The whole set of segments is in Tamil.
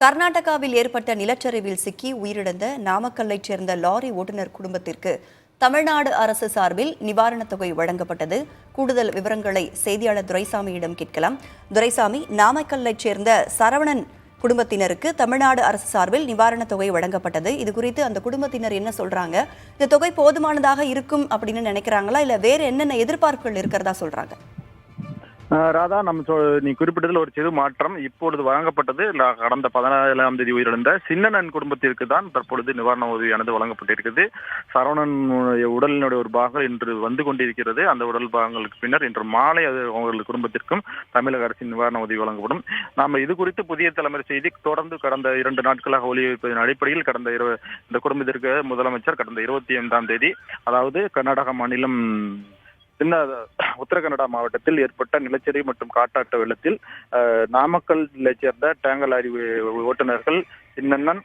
கர்நாடகாவில் ஏற்பட்ட நிலச்சரிவில் சிக்கி உயிரிழந்த நாமக்கல்லைச் சேர்ந்த லாரி ஓட்டுநர் குடும்பத்திற்கு தமிழ்நாடு அரசு சார்பில் நிவாரணத் தொகை வழங்கப்பட்டது. கூடுதல் விவரங்களை செய்தியாளர் துரைசாமியிடம் கேட்கலாம். துரைசாமி, நாமக்கல்லைச் சேர்ந்த சரவணன் குடும்பத்தினருக்கு தமிழ்நாடு அரசு சார்பில் நிவாரணத் தொகை வழங்கப்பட்டது. இது குறித்து அந்த குடும்பத்தினர் என்ன சொல்றாங்க? இந்த தொகை போதுமானதாக இருக்கும் அப்படின்னு நினைக்கிறாங்களா, இல்ல வேற என்னென்ன எதிர்பார்ப்புகள் இருக்கிறதா சொல்றாங்க? ராதா, நீ குறிப்பிட்டதில் ஒரு சிறு மாற்றம் இப்பொழுது வழங்கப்பட்டது. கடந்த 17ஆம் தேதி உயிரிழந்த சின்னண்ணன் குடும்பத்திற்கு தான் தற்பொழுது நிவாரண உதவியானது வழங்கப்பட்டிருக்கிறது. சரவணன் உடலினுடைய ஒரு பாகங்கள் இன்று வந்து கொண்டிருக்கிறது. அந்த உடல் பாகங்களுக்கு பின்னர் இன்று மாலை அது அவர்கள் குடும்பத்திற்கும் தமிழக அரசின் நிவாரண உதவி வழங்கப்படும். நாம் இது குறித்து புதிய தலைமுறை செய்தி தொடர்ந்து கடந்த 2 நாட்களாக ஒளிபரப்பின் அடிப்படையில் இந்த குடும்பத்திற்கு முதலமைச்சர் கடந்த 25ஆம் தேதி, அதாவது கர்நாடக மாநிலம் உத்தரகன்னடா மாவட்டத்தில் ஏற்பட்ட நிலச்சரிவு மற்றும் காட்டாற்று வெள்ளத்தில் நாமக்கல்லை சேர்ந்த டேங்கர் லாரி ஓட்டுநர்கள் சின்னண்ணன்,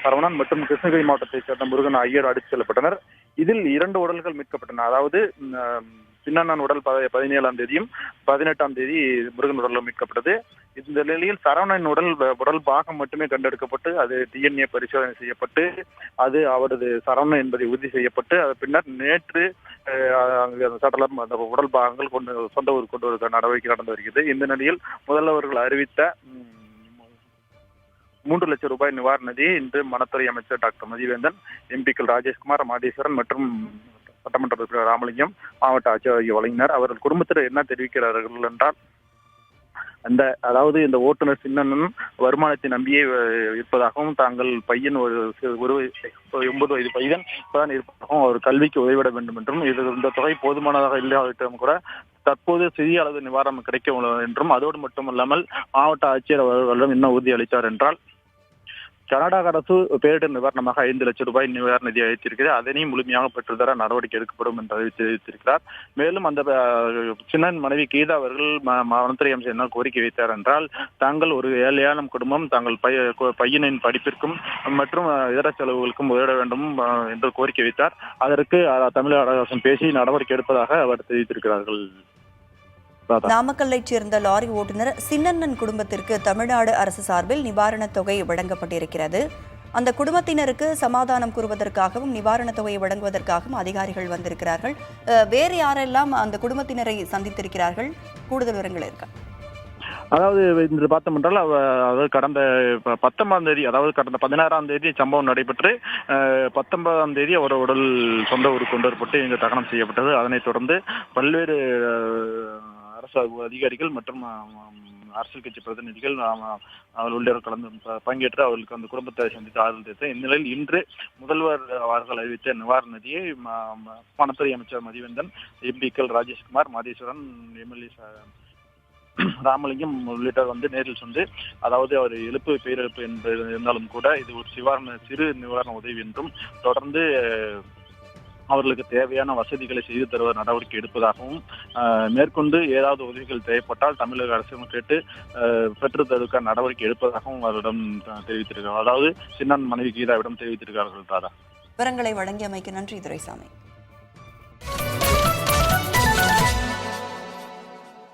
சரவணன் மற்றும் கிருஷ்ணகிரி மாவட்டத்தைச் சேர்ந்த முருகன் ஆகியோர் அடித்துச் செல்லப்பட்டனர். இதில் 2 உடல்கள் மீட்கப்பட்டன. அதாவது சின்னண்ணன் உடல் 17ஆம் தேதியும் 18ஆம் தேதி முருகன் உடலும் மீட்கப்பட்டது. இந்த நிலையில் சரவணன் உடல் பாகம் மட்டுமே கண்டெடுக்கப்பட்டு அது DNA பரிசோதனை செய்யப்பட்டு அது அவரது சரவணன் என்பதை உறுதி செய்யப்பட்டு அது பின்னர் நேற்று சடலம் அந்த உடல் பாகங்கள் சொந்த ஊர் கொண்டு வர நடவடிக்கை நடந்து வருகிறது. இந்த நிலையில் முதல்வர்கள் அறிவித்த 3 லட்சம் ரூபாய் நிவாரண நிதியை இன்று வனத்துறை அமைச்சர் டாக்டர் மதிவேந்தன், எம்பிக்கள் ராஜேஷ்குமார், மாதேஸ்வரன் மற்றும் சட்டமன்ற உறுப்பினர் ராமலிங்கம், மாவட்ட ஆட்சியர் ஆகிய வழங்கினர். அவர்கள் குடும்பத்தினர் என்ன தெரிவிக்கிறார்கள் என்றால், அதாவது இந்த ஓட்டுநர் சின்னண்ணன் வருமானத்தை நம்பியே இருப்பதாகவும் தாங்கள் பையன் ஒரு 9 வயது பையன் தான் இருப்பதாகவும் அவர் கல்விக்கு உதவிட வேண்டும் என்றும் இந்த தொகை போதுமானதாக இல்லாவிட்டாலும் கூட தற்போது சிறிய அளவு நிவாரணம் கிடைக்க என்றும், அதோடு மட்டுமல்லாமல் மாவட்ட ஆட்சியர் அவர்களிடம் என்ன உறுதி அளித்தார் என்றால், கர்நாடக அரசு பேரிடர் நிவாரணமாக 5 லட்சம் ரூபாய் நிவாரண நிதி அளித்திருக்கிறது. அதனையும் முழுமையாக பெற்றுத்தர நடவடிக்கை எடுக்கப்படும் என்று தெரிவித்திருக்கிறார். மேலும் அந்த சின்னன் மனைவி கீதா அவர்கள் வனத்துறை அமைச்சர் என்ன கோரிக்கை வைத்தார் என்றால், தாங்கள் ஒரு ஏழையான குடும்பம், தாங்கள் பையனின் படிப்பிற்கும் மற்றும் இதர செலவுகளுக்கும் உதவிட வேண்டும் என்று கோரிக்கை வைத்தார். அதற்கு தமிழக அரசு பேசி நடவடிக்கை எடுப்பதாக அவர் தெரிவித்திருக்கிறார்கள். நாமக்கல்லைச் சேர்ந்த லாரி ஓட்டுநர் சின்னண்ணன் குடும்பத்திற்கு தமிழ்நாடு அரசு சார்பில் நிவாரணத் தொகை வழங்கப்பட்டிருக்கிறது. அந்த குடும்பத்தினருக்கு சமாதானம் கூறுவதற்காகவும் நிவாரணத் தொகையை வழங்குவதற்காகவும் அதிகாரிகள் வந்திருக்கிறார்கள். வேறு யாரெல்லாம் அந்த குடும்பத்தினரை சந்தித்திருக்கிறார்கள்? கூடுதல் விவரங்கள் இருக்கா? அதாவது இன்று பார்த்தோம் என்றால், கடந்த 19ஆம் தேதி, அதாவது கடந்த 16ஆம் தேதி சம்பவம் நடைபெற்று 19ஆம் தேதி அவர் உடல் சொந்த ஊருக்கு கொண்டு வரப்பட்டு இங்கு தகனம் செய்யப்பட்டது. அதனைத் தொடர்ந்து பல்வேறு அரசு அதிகாரிகள் மற்றும் அரசியல் கட்சி பிரதிநிதிகள் உள்ளிட்டோர் கலந்து பங்கேற்று அவர்களுக்கு அந்த குடும்பத்தை சந்தித்து ஆறுதல் தெரிவித்தார். இந்நிலையில் இன்று முதல்வர் அவர்கள் அறிவித்த நிவாரண நிதியை வனத்துறை அமைச்சர் மதிவேந்தன், எம்பிக்கள் ராஜேஷ்குமார், மாதேஸ்வரன், MLA ராமலிங்கம் உள்ளிட்டோர் நேரில் சென்று, அதாவது அவர் பேரிழப்பு என்பது இருந்தாலும் கூட இது ஒரு சிறு நிவாரண உதவி என்றும், தொடர்ந்து அவர்களுக்கு தேவையான வசதிகளை செய்து தருவ நடவடிக்கை எடுப்பதாகவும், மேற்கொண்டு ஏதாவது உதவிகள் தேவைப்பட்டால் தமிழக அரசும் கேட்டு பெற்று தருவதற்கான நடவடிக்கை எடுப்பதாகவும் அவரிடம் தெரிவித்திருக்கிறார். அதாவது சின்னன் மனைவி கீதாவிடம் தெரிவித்திருக்கிறார்கள். விவரங்களை வழங்கியமைக்கு நன்றி துரைசாமி.